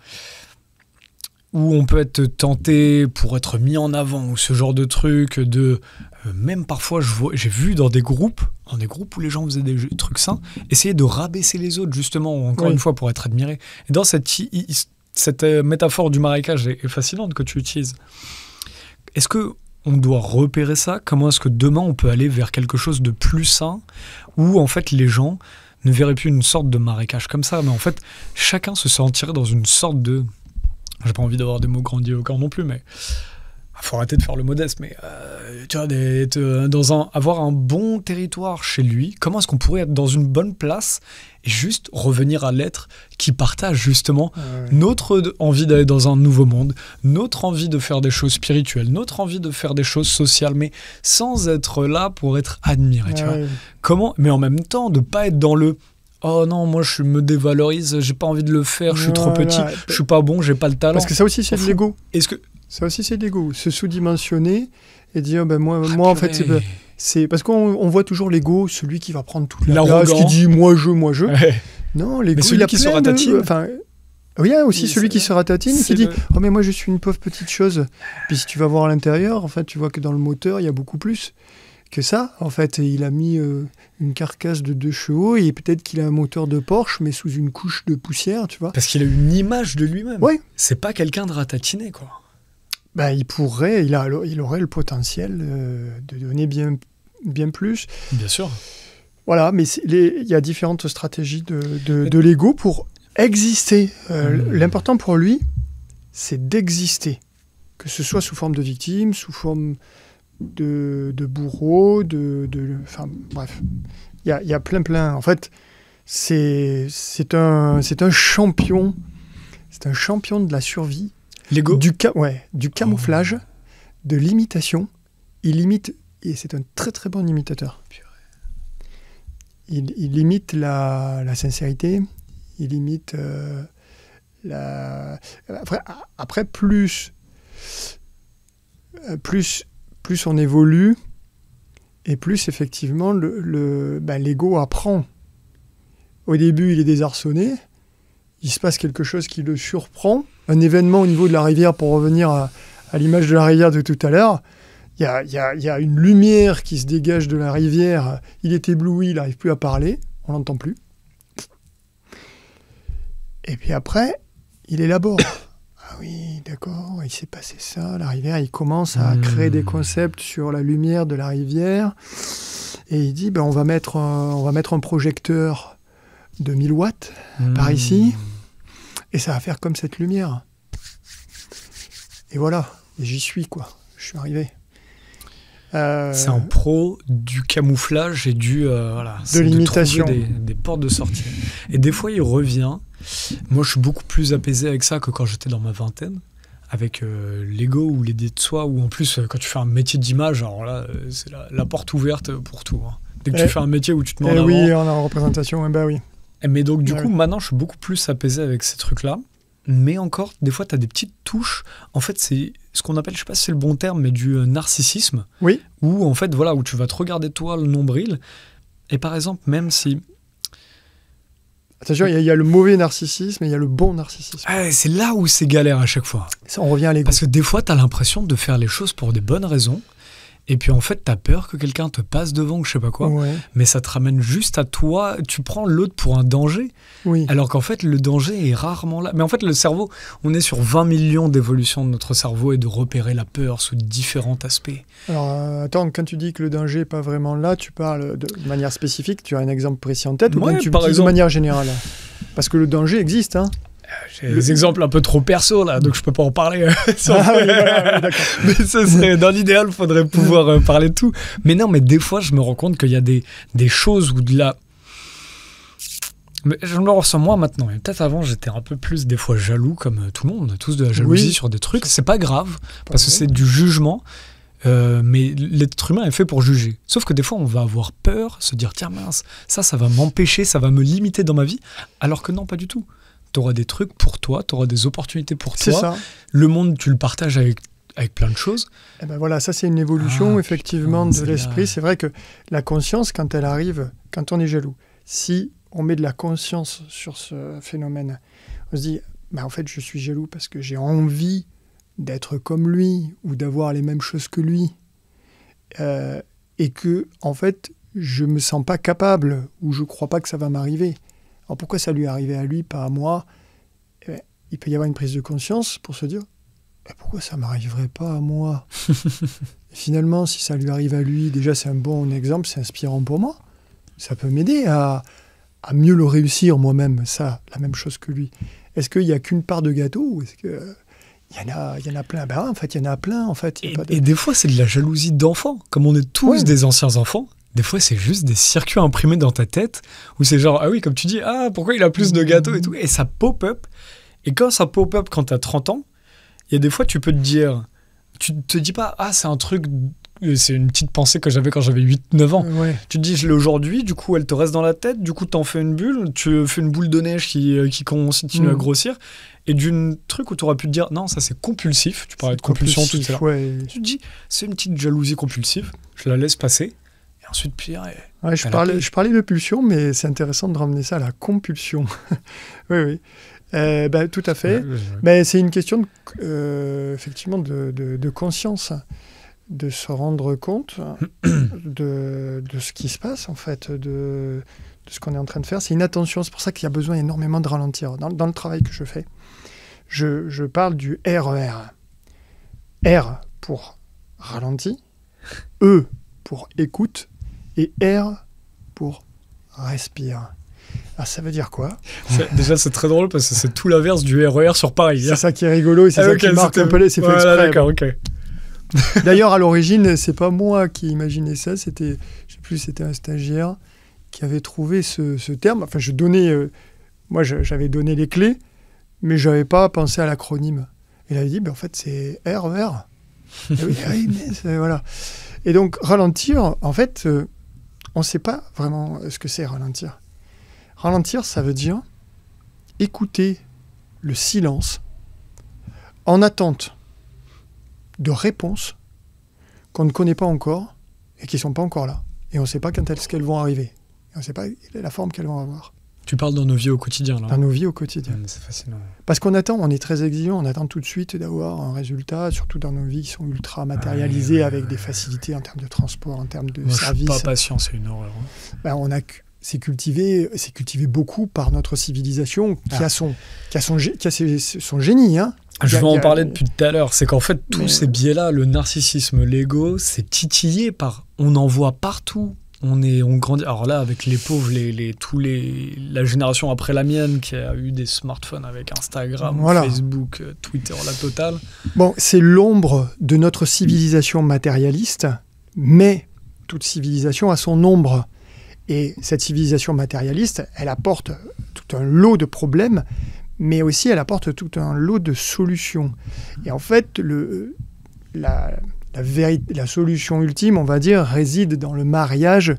où on peut être tenté pour être mis en avant, ou ce genre de truc, même parfois, j'ai vu dans des groupes où les gens faisaient des trucs sains, essayer de rabaisser les autres, justement, encore une fois, pour être admirés. Et dans cette métaphore du marécage est fascinante que tu utilises. Est-ce qu'on doit repérer ça? Comment est-ce que demain, on peut aller vers quelque chose de plus sain, où, en fait, les gens ne verraient plus une sorte de marécage comme ça, mais en fait, chacun se sentirait dans une sorte de... J'ai pas envie d'avoir des mots grandiloquents non plus, mais faut arrêter de faire le modeste, mais tu vois, avoir un bon territoire chez lui. Comment est-ce qu'on pourrait être dans une bonne place et juste revenir à l'être qui partage justement notre envie d'aller dans un nouveau monde, notre envie de faire des choses spirituelles, notre envie de faire des choses sociales, mais sans être là pour être admiré, tu vois. Comment, mais en même temps, de pas être dans le oh non, moi je me dévalorise, j'ai pas envie de le faire, je suis trop petit, je suis pas bon, j'ai pas le talent. Parce que ça aussi c'est de l'ego. Est-ce que ça aussi c'est de l'ego, se sous-dimensionner et dire moi en fait c'est parce qu'on voit toujours l'ego, celui qui va prendre toute la place, qui dit moi je. Non, l'ego, Mais celui il a qui plein se ratatine. Oui, il y a aussi celui qui se ratatine, c'est qui dit le- « Oh, mais moi, je suis une pauvre petite chose. » Puis si tu vas voir à l'intérieur, en fait, tu vois que dans le moteur, il y a beaucoup plus que ça. En fait, et il a mis une carcasse de 2 chevaux et peut-être qu'il a un moteur de Porsche, mais sous une couche de poussière, tu vois. Parce qu'il a une image de lui-même. Ouais. C'est pas quelqu'un de ratatiné, quoi. Ben, il aurait le potentiel de donner bien plus. Bien sûr. Voilà, mais il y a différentes stratégies de l'ego pour exister. L'important pour lui, c'est d'exister. Que ce soit sous forme de victime, sous forme de bourreau, enfin, bref. Il y a plein. En fait, c'est un champion. C'est un champion de la survie. L'ego. Du camouflage, de l'imitation. Il imite, et c'est un très très bon imitateur. Il imite la sincérité, il imite Après, plus on évolue, et plus effectivement l'ego apprend. Au début, il est désarçonné, il se passe quelque chose qui le surprend, un événement au niveau de la rivière, pour revenir à l'image de la rivière de tout à l'heure. Il y a une lumière qui se dégage de la rivière, il est ébloui, il n'arrive plus à parler, on l'entend plus. Et puis après, il élabore. Ah oui, d'accord, il s'est passé ça, la rivière, il commence à créer des concepts sur la lumière de la rivière, et il dit, on va mettre un projecteur de 1000 watts par ici, et ça va faire comme cette lumière. Et voilà, et j'y suis, quoi. Je suis arrivé. C'est un pro du camouflage et de l'imitation. De trouver des portes de sortie. Et des fois, il revient. Moi, je suis beaucoup plus apaisé avec ça que quand j'étais dans ma vingtaine, avec l'ego ou l'idée de soi, ou en plus, quand tu fais un métier d'image, alors là, c'est la porte ouverte pour tout. Hein. Dès que tu fais un métier où tu te mets en avant... Oui, en représentation, oui. Mais donc, du coup, maintenant, je suis beaucoup plus apaisé avec ces trucs-là. Mais encore, des fois, tu as des petites touches. En fait, c'est ce qu'on appelle, je sais pas si c'est le bon terme, mais du narcissisme. Oui. Où, en fait, voilà, où tu vas te regarder toi, le nombril. Et par exemple, même si... Attention, il y a le mauvais narcissisme et il y a le bon narcissisme. C'est là où c'est galère à chaque fois. Ça, on revient à l'ego. Parce que des fois, tu as l'impression de faire les choses pour des bonnes raisons. Et puis en fait, tu as peur que quelqu'un te passe devant ou je sais pas quoi. Ouais. Mais ça te ramène juste à toi. Tu prends l'autre pour un danger. Oui. Alors qu'en fait, le danger est rarement là. Mais en fait, le cerveau, on est sur 20 millions d'évolutions de notre cerveau et de repérer la peur sous différents aspects. Alors, attends, quand tu dis que le danger n'est pas vraiment là, tu parles de manière spécifique, tu as un exemple précis en tête, ou bien tu parles de manière générale? Parce que le danger existe, hein. J'ai des exemples un peu trop perso là, donc je peux pas en parler. Oui, d'accord. Mais ce serait, dans l'idéal, il faudrait pouvoir parler de tout. Mais non, mais des fois, je me rends compte qu'il y a des choses où de la... Mais je me le ressens moi maintenant. Et peut-être avant, j'étais un peu plus des fois jaloux, comme tout le monde. On a tous de la jalousie sur des trucs. C'est pas grave, parce que c'est du jugement. Mais l'être humain est fait pour juger. Sauf que des fois, on va avoir peur, se dire, tiens mince, ça va m'empêcher, ça va me limiter dans ma vie. Alors que non, pas du tout. Tu auras des trucs pour toi, tu auras des opportunités pour toi. Ça. Le monde, tu le partages avec plein de choses. Et ben voilà, ça c'est une évolution effectivement de l'esprit. C'est vrai que la conscience, quand elle arrive, quand on est jaloux, si on met de la conscience sur ce phénomène, on se dit, en fait je suis jaloux parce que j'ai envie d'être comme lui ou d'avoir les mêmes choses que lui, et que en fait je me sens pas capable ou je crois pas que ça va m'arriver. Alors pourquoi ça lui est arrivé à lui, pas à moi? Il peut y avoir une prise de conscience pour se dire, pourquoi ça m'arriverait pas à moi? Et finalement, si ça lui arrive à lui, déjà c'est un bon exemple, c'est inspirant pour moi. Ça peut m'aider à mieux le réussir moi-même, ça, la même chose que lui. Est-ce qu'il n'y a qu'une part de gâteau ou est-ce que il y en a plein? En fait, il y en a plein. En fait, et des fois, c'est de la jalousie d'enfant. Comme on est tous des anciens enfants, des fois, c'est juste des circuits imprimés dans ta tête où c'est genre, ah oui, comme tu dis, pourquoi il a plus de gâteaux et tout. Et ça pop-up. Et quand ça pop-up quand tu as 30 ans, il y a des fois, tu peux te dire, tu te dis pas, c'est un truc, c'est une petite pensée que j'avais quand j'avais 8-9 ans. Ouais. Tu te dis, je l'ai aujourd'hui, du coup, elle te reste dans la tête, du coup, t'en fais une bulle, tu fais une boule de neige qui continue à grossir. Et d'une truc où tu aurais pu te dire, non, ça c'est compulsif, tu parlais de compulsion tout à l'heure. Ouais. Tu te dis, c'est une petite jalousie compulsive, je la laisse passer. Et ensuite, puis... Ouais, je parlais de pulsion, mais c'est intéressant de ramener ça à la compulsion. Oui. Tout à fait. Ouais. Mais c'est une question, effectivement, de conscience, de se rendre compte de ce qui se passe, en fait, de ce qu'on est en train de faire. C'est une attention. C'est pour ça qu'il y a besoin énormément de ralentir. Dans le travail que je fais, je parle du RER. R pour ralenti, E pour écoute, et R pour respire. Alors ça veut dire quoi ? Déjà, c'est très drôle parce que c'est tout l'inverse du RER sur Paris. C'est ça qui est rigolo et c'est ça qui marque un peu. C'est fait exprès. D'accord, ok. D'ailleurs, à l'origine, c'est pas moi qui imaginais ça. C'était, je sais plus, c'était un stagiaire qui avait trouvé ce terme. Enfin, j'avais donné les clés, mais je n'avais pas pensé à l'acronyme. Il avait dit, en fait, c'est RER. Oui, mais voilà. Et donc, ralentir, en fait, on ne sait pas vraiment ce que c'est ralentir. Ralentir, ça veut dire écouter le silence en attente de réponses qu'on ne connaît pas encore et qui ne sont pas encore là. Et on ne sait pas quand est-ce qu'elles vont arriver. Et on ne sait pas la forme qu'elles vont avoir. Tu parles dans nos vies au quotidien, là. Dans nos vies au quotidien. C'est fascinant. Parce qu'on attend, on est très exigeant, on attend tout de suite d'avoir un résultat, surtout dans nos vies qui sont ultra matérialisées, avec des facilités en termes de transport, en termes de services. Je suis pas patient, c'est une horreur. C'est cultivé beaucoup par notre civilisation qui a son génie. Hein. Je vais en parler depuis tout à l'heure. C'est qu'en fait, tous ces biais-là, le narcissisme, l'ego, c'est titillé par... On en voit partout. On grandit. Alors là, avec les pauvres, la génération après la mienne qui a eu des smartphones avec Instagram, Facebook, Twitter, la totale. Bon, c'est l'ombre de notre civilisation matérialiste, mais toute civilisation a son ombre. Et cette civilisation matérialiste, elle apporte tout un lot de problèmes, mais aussi elle apporte tout un lot de solutions. Et en fait, la solution ultime, on va dire, réside dans le mariage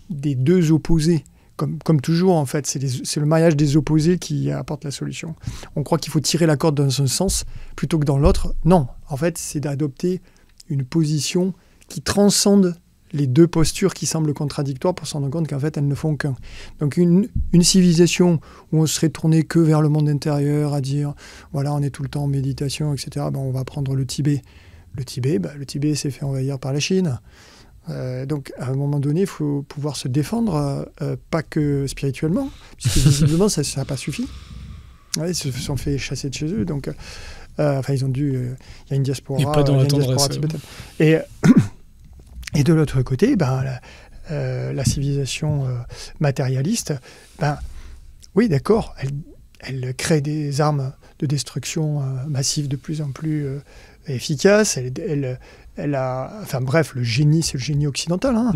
des deux opposés. Comme toujours, en fait, c'est le mariage des opposés qui apporte la solution. On croit qu'il faut tirer la corde dans un sens plutôt que dans l'autre. Non, en fait, c'est d'adopter une position qui transcende les deux postures qui semblent contradictoires pour se rendre compte qu'en fait, elles ne font qu'un. Donc une civilisation où on serait tourné que vers le monde intérieur, à dire, voilà, on est tout le temps en méditation, etc., on va prendre le Tibet. Le Tibet s'est fait envahir par la Chine. Donc, à un moment donné, il faut pouvoir se défendre, pas que spirituellement, puisque visiblement, ça n'a pas suffi. Ouais, ils se sont fait chasser de chez eux. Donc, ils ont dû... Il y a une diaspora, tibétaine. Et de l'autre côté, la civilisation matérialiste, oui, d'accord, elle crée des armes de destruction massive de plus en plus efficaces. Elle a... Enfin bref, le génie, c'est le génie occidental. Hein.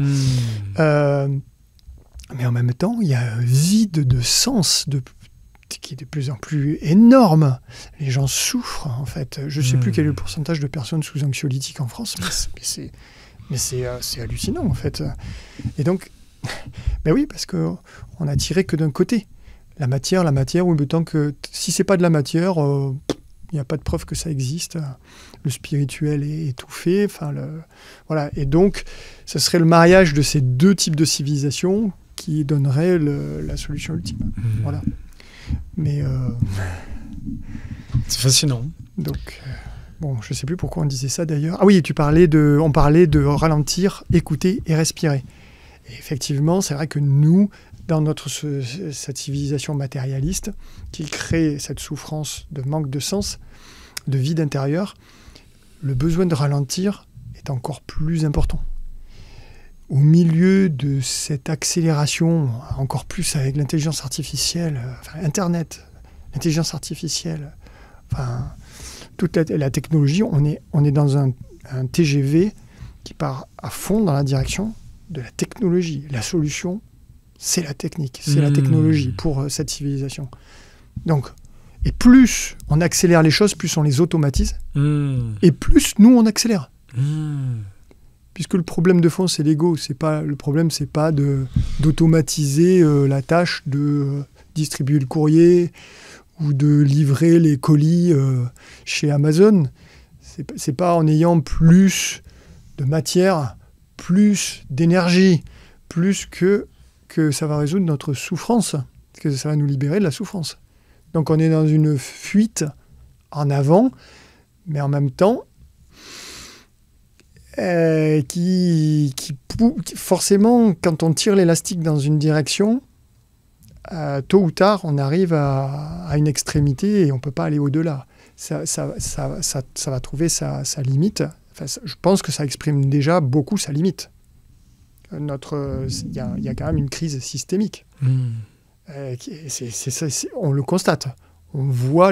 Mais en même temps, il y a un vide de sens qui est de plus en plus énorme. Les gens souffrent, en fait. Je ne sais plus quel est le pourcentage de personnes sous anxiolytiques en France, mais c'est hallucinant, en fait. Et donc, oui, parce qu'on n'a tiré que d'un côté. La matière, oui, tant que si c'est pas de la matière, il n'y a pas de preuve que ça existe. Le spirituel est étouffé. Voilà. Et donc, ce serait le mariage de ces deux types de civilisations qui donnerait la solution ultime. Voilà. Mais... C'est fascinant. Donc... Bon, je ne sais plus pourquoi on disait ça d'ailleurs. Ah oui, on parlait de ralentir, écouter et respirer. Et effectivement, c'est vrai que nous, dans cette civilisation matérialiste, qui crée cette souffrance de manque de sens, de vide intérieur, le besoin de ralentir est encore plus important. Au milieu de cette accélération, encore plus avec l'intelligence artificielle, Internet, l'intelligence artificielle, toute la technologie, on est dans un TGV qui part à fond dans la direction de la technologie. La solution, c'est la technique, c'est la technologie pour cette civilisation. Donc, et plus on accélère les choses, plus on les automatise, et plus nous, on accélère. Puisque le problème de fond, c'est l'ego. Le problème, c'est pas d'automatiser la tâche de distribuer le courrier ou de livrer les colis chez Amazon. C'est pas en ayant plus de matière, plus d'énergie, plus que ça va résoudre notre souffrance, que ça va nous libérer de la souffrance. Donc on est dans une fuite en avant, mais en même temps, forcément, quand on tire l'élastique dans une direction, tôt ou tard, on arrive à une extrémité et on ne peut pas aller au-delà. Ça va trouver sa limite. Enfin, je pense que ça exprime déjà beaucoup sa limite. Il y a quand même une crise systémique. On le constate. On voit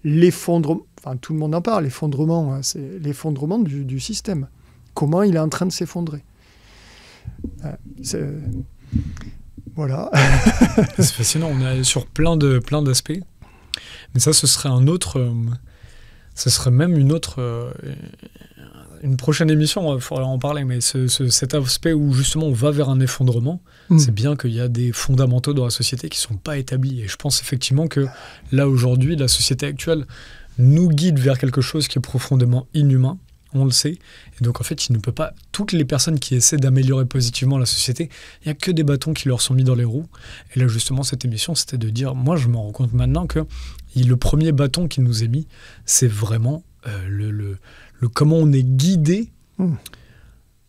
l'effondrement, enfin tout le monde en parle, l'effondrement, hein, c'est l'effondrement du système. Comment il est en train de s'effondrer. Voilà. C'est fascinant, on est sur plein d'aspects. Mais ça, ce serait même une prochaine émission, il faudrait en parler, mais cet aspect où justement on va vers un effondrement, c'est bien qu'il y a des fondamentaux dans la société qui ne sont pas établis. Et je pense effectivement que là, aujourd'hui, la société actuelle nous guide vers quelque chose qui est profondément inhumain, on le sait. Et donc en fait, il ne peut pas... Toutes les personnes qui essaient d'améliorer positivement la société, il n'y a que des bâtons qui leur sont mis dans les roues. Et là, justement, cette émission, c'était de dire, moi, je me rends compte maintenant que le premier bâton qui nous est mis, c'est vraiment le comment on est guidé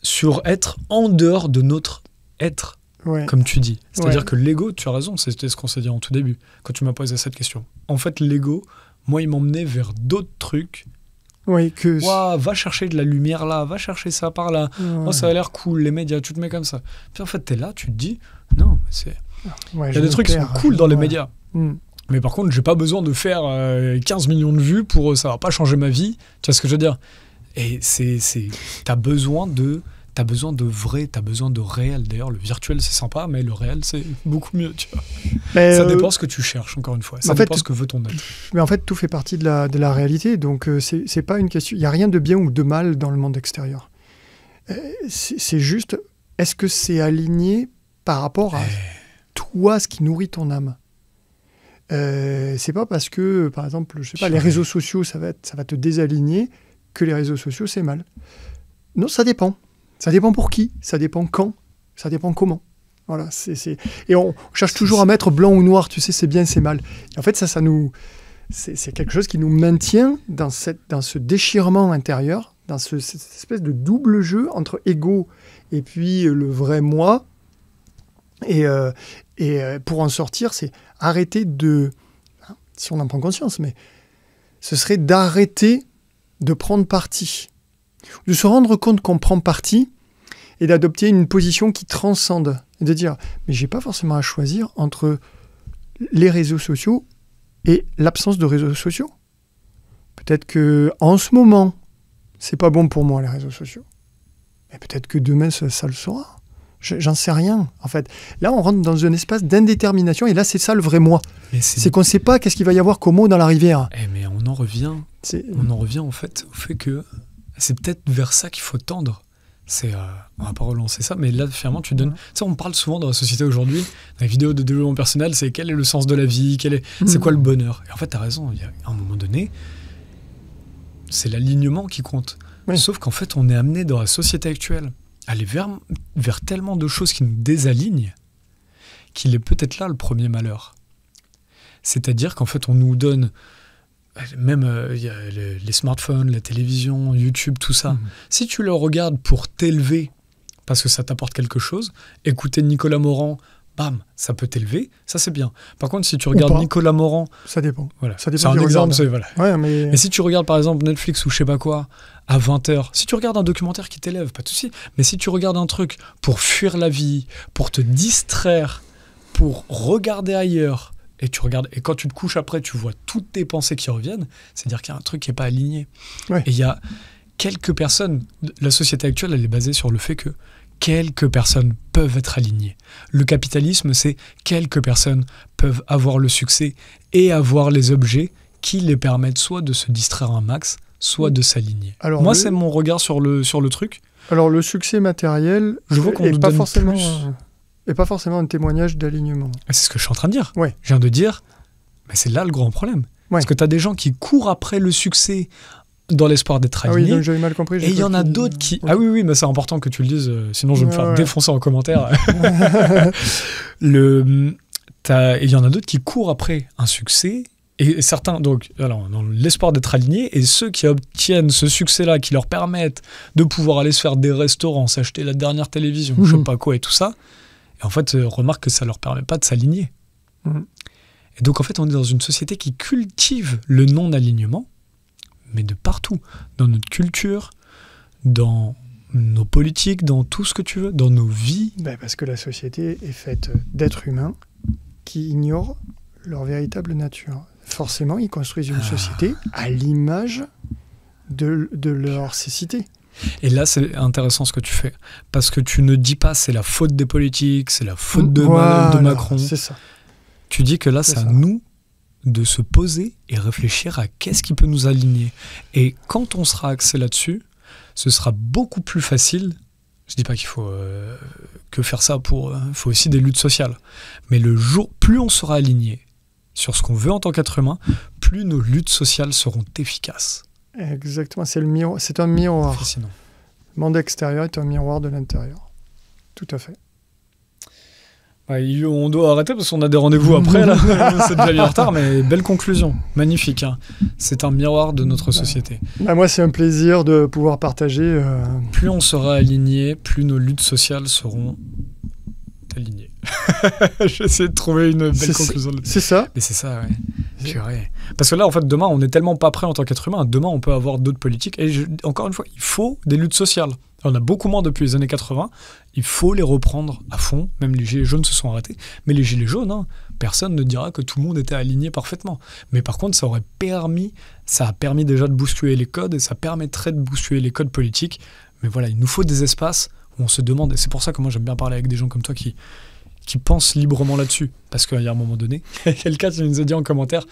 sur être en dehors de notre être, comme tu dis. C'est-à-dire que l'ego, tu as raison, c'était ce qu'on s'est dit en tout début, quand tu m'as posé cette question. En fait, l'ego, moi, il m'emmenait vers d'autres trucs. Va chercher de la lumière là, va chercher ça par là. Ça a l'air cool, les médias, tu te mets comme ça. Puis en fait, t'es là, tu te dis, non, mais c'est... il y a des trucs qui sont cool dans les médias. Mais par contre, j'ai pas besoin de faire 15 millions de vues pour ça va pas changer ma vie. Tu vois ce que je veux dire? Et t'as besoin de vrai, t'as besoin de réel. D'ailleurs, le virtuel, c'est sympa, mais le réel, c'est beaucoup mieux, tu vois. Ça dépend ce que tu cherches, encore une fois. Ça dépend ce que veut ton être. Mais en fait, tout fait partie de la réalité. Donc, c'est pas une question... Il n'y a rien de bien ou de mal dans le monde extérieur. C'est juste, est-ce que c'est aligné par rapport à toi, ce qui nourrit ton âme? C'est pas parce que, par exemple, je sais pas, les réseaux sociaux, ça va te désaligner, que les réseaux sociaux, c'est mal. Non, ça dépend. Ça dépend pour qui, ça dépend quand, ça dépend comment. Voilà, Et on cherche toujours à mettre blanc ou noir, tu sais, c'est bien, c'est mal. Et en fait, c'est quelque chose qui nous maintient dans ce déchirement intérieur, dans cette espèce de double jeu entre ego et puis le vrai moi. Et pour en sortir, c'est arrêter si on en prend conscience, mais ce serait d'arrêter de prendre parti. De se rendre compte qu'on prend parti et d'adopter une position qui transcende. Et de dire, mais j'ai pas forcément à choisir entre les réseaux sociaux et l'absence de réseaux sociaux. Peut-être qu'en ce moment, c'est pas bon pour moi, les réseaux sociaux. Mais peut-être que demain, ça le sera. J'en sais rien, en fait. Là, on rentre dans un espace d'indétermination, et là, c'est ça le vrai moi. C'est qu'on ne sait pas qu'est-ce qu'il va y avoir comme eau dans la rivière. Mais on en revient en fait au fait que c'est peut-être vers ça qu'il faut tendre. On va pas relancer ça, mais là, finalement, tu donnes... Tu sais, on parle souvent dans la société aujourd'hui, dans les vidéos de développement personnel, c'est quel est le sens de la vie, c'est quoi le bonheur. Et en fait, tu as raison, il y a un moment donné, c'est l'alignement qui compte. Sauf qu'en fait, on est amené dans la société actuelle aller vers tellement de choses qui nous désalignent qu'il est peut-être là le premier malheur. C'est-à-dire qu'en fait, on nous donne, même y a les smartphones, la télévision, YouTube, tout ça. Si tu le regardes pour t'élever, parce que ça t'apporte quelque chose, écouter Nicolas Morand, bam, ça peut t'élever, ça c'est bien. Par contre, si tu regardes Nicolas Morand... Ça dépend. Voilà. Ça dépend c'est un exemple, voilà. Ouais, mais si tu regardes par exemple Netflix ou je sais pas quoi, à 20h, si tu regardes un documentaire qui t'élève, pas de souci, mais si tu regardes un truc pour fuir la vie, pour te distraire, pour regarder ailleurs, et quand tu te couches après, tu vois toutes tes pensées qui reviennent, c'est-à-dire qu'il y a un truc qui n'est pas aligné. Et il y a quelques personnes, la société actuelle, elle est basée sur le fait que quelques personnes peuvent être alignées. Le capitalisme, c'est quelques personnes peuvent avoir le succès et avoir les objets qui les permettent soit de se distraire un max, soit de s'aligner. Moi, c'est mon regard sur le truc. Alors, le succès matériel n'est pas forcément un témoignage d'alignement. C'est ce que je suis en train de dire. Je viens de dire, mais c'est là le grand problème. Parce que tu as des gens qui courent après le succès dans l'espoir d'être Ah oui, alignés. donc j'avais mal compris. Et il y en a d'autres qui... Ah oui, oui, mais c'est important que tu le dises, sinon je vais me faire Ouais. défoncer en commentaire. Il y en a d'autres qui courent après un succès, et certains, donc, alors, dans l'espoir d'être alignés, et ceux qui obtiennent ce succès-là, qui leur permettent de pouvoir aller se faire des restaurants, s'acheter la dernière télévision, je sais pas quoi, et tout ça, et en fait, remarque que ça leur permet pas de s'aligner. Et donc, en fait, on est dans une société qui cultive le non-alignement, mais de partout, dans notre culture, dans nos politiques, dans tout ce que tu veux, dans nos vies. Ben parce que la société est faite d'êtres humains qui ignorent leur véritable nature. Forcément, ils construisent une société à l'image de leur cécité. Et là, c'est intéressant ce que tu fais, parce que tu ne dis pas c'est la faute des politiques, c'est la faute de Macron. C'est ça. Tu dis que là, c'est à nous de se poser et réfléchir à qu'est-ce qui peut nous aligner. Et quand on sera axé là-dessus, ce sera beaucoup plus facile. Je dis pas qu'il faut que faire ça pour... Il faut aussi des luttes sociales. Mais plus on sera aligné sur ce qu'on veut en tant qu'être humain, plus nos luttes sociales seront efficaces. Exactement, c'est un miroir. Fascinant. Le monde extérieur est un miroir de l'intérieur. Tout à fait. On doit arrêter parce qu'on a des rendez-vous après, là. C'est déjà bien en retard, mais belle conclusion. Magnifique. Hein. C'est un miroir de notre société. Moi, c'est un plaisir de pouvoir partager. Plus on sera aligné, plus nos luttes sociales seront alignées. J'essaie de trouver une belle conclusion. C'est ça. Mais c'est ça, ouais. Purée. Parce que là, en fait, demain, on n'est tellement pas prêt en tant qu'être humain. Demain, on peut avoir d'autres politiques. Et encore une fois, il faut des luttes sociales. On a beaucoup moins depuis les années 80. Il faut les reprendre à fond. Même les gilets jaunes se sont arrêtés. Mais les gilets jaunes, personne ne dira que tout le monde était aligné parfaitement. Mais par contre, ça a permis déjà de bousculer les codes et ça permettrait de bousculer les codes politiques. Mais voilà, il nous faut des espaces où on se demande. Et c'est pour ça que moi, j'aime bien parler avec des gens comme toi qui pensent librement là-dessus. Parce qu'il y a un moment donné, quelqu'un qui nous a dit en commentaire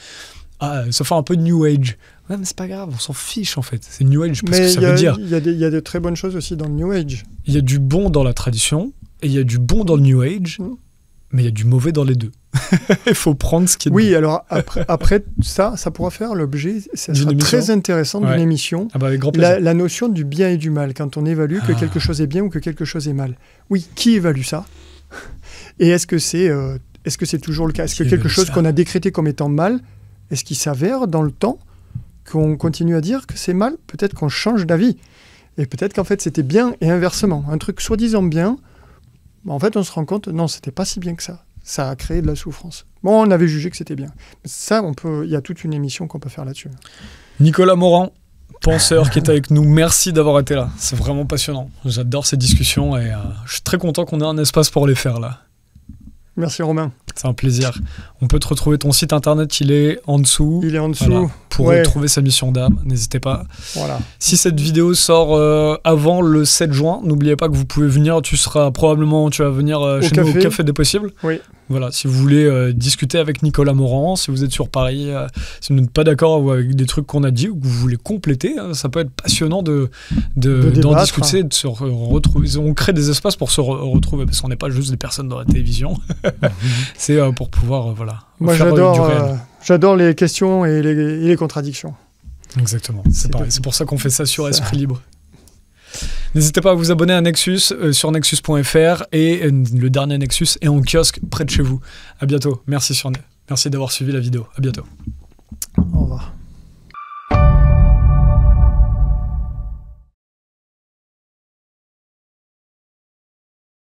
ça fait un peu New Age. Ouais, mais c'est pas grave, on s'en fiche en fait. C'est New Age parce que ça veut dire. Il y a de très bonnes choses aussi dans le New Age. Il y a du bon dans la tradition et il y a du bon dans le New Age, mais il y a du mauvais dans les deux. Il faut prendre ce qui est bon. Alors après ça pourra faire l'objet, ça sera très intéressant d'une émission. Ah bah avec grand plaisir. La notion du bien et du mal, quand on évalue que quelque chose est bien ou que quelque chose est mal. Oui, qui évalue ça? Et est-ce que c'est toujours le cas? Est-ce que quelque chose qu'on a décrété comme étant mal, est-ce qu'il s'avère dans le temps qu'on continue à dire que c'est mal? Peut-être qu'on change d'avis. Et peut-être qu'en fait c'était bien et inversement. Un truc soi-disant bien, en fait on se rend compte, non, c'était pas si bien que ça. Ça a créé de la souffrance. Bon, on avait jugé que c'était bien. Ça, il y a toute une émission qu'on peut faire là-dessus. Nicolas Morand, penseur qui est avec nous, merci d'avoir été là. C'est vraiment passionnant. J'adore ces discussions et je suis très content qu'on ait un espace pour les faire là. Merci Romain. C'est un plaisir. On peut te retrouver, ton site internet, il est en dessous. Il est en dessous. Voilà. Pour retrouver sa mission d'âme, n'hésitez pas. Voilà. Si cette vidéo sort avant le 7 juin, n'oubliez pas que vous pouvez venir, tu vas venir chez nous au Café des Possibles. Oui. Voilà, si vous voulez discuter avec Nicolas Morand, si vous êtes sur Paris, si vous n'êtes pas d'accord avec des trucs qu'on a dit ou que vous voulez compléter, ça peut être passionnant d'en discuter, de se retrouver. On crée des espaces pour se retrouver, parce qu'on n'est pas juste des personnes dans la télévision. C'est pour pouvoir Moi, faire du réel. J'adore les questions et les contradictions. Exactement, c'est pareil. C'est pour ça qu'on fait ça sur Esprit Libre. N'hésitez pas à vous abonner à Nexus sur nexus.fr et le dernier Nexus est en kiosque près de chez vous. À bientôt. Merci d'avoir suivi la vidéo. À bientôt.